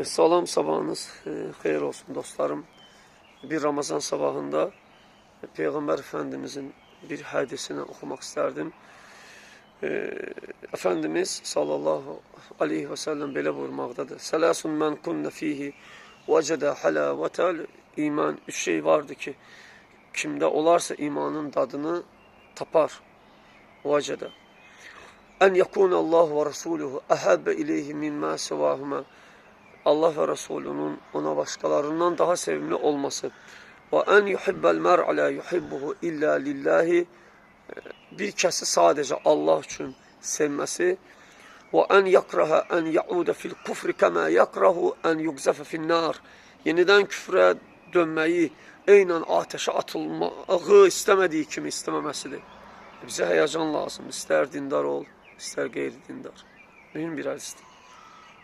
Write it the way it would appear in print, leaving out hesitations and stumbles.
Salam, sabahınız xeyir olsun dostlarım. Bir Ramazan sabahında Peygamber Efendimizin bir hadisini okumak isterdim. Efendimiz sallallahu aleyhi ve sellem belə buyurmaqdadır. Selasun men kunne fihi vecede halavetel iman. Üç şey vardı ki, kimde olarsa imanın dadını tapar. Vecede. En yekunallahu ve resuluhu ahabbe ileyhi mimma sevahuma. Allah ve Resulünün ona başkalarından daha sevimli olması. Ve en yuhibbel mer'a la yuhibbuhu illa lillahi. Bir kəsi sadece Allah için sevmesi. Ve en yakraha en yaude fil kufri kema yakrahu en yugzafe fin nar. Yeniden küfre dönmeyi, eynən ateşe atılmağı istemediği kimi istememesidir. Bize heyecan lazım. İster dindar ol, ister gayri dindar. Mühim bir hadistir.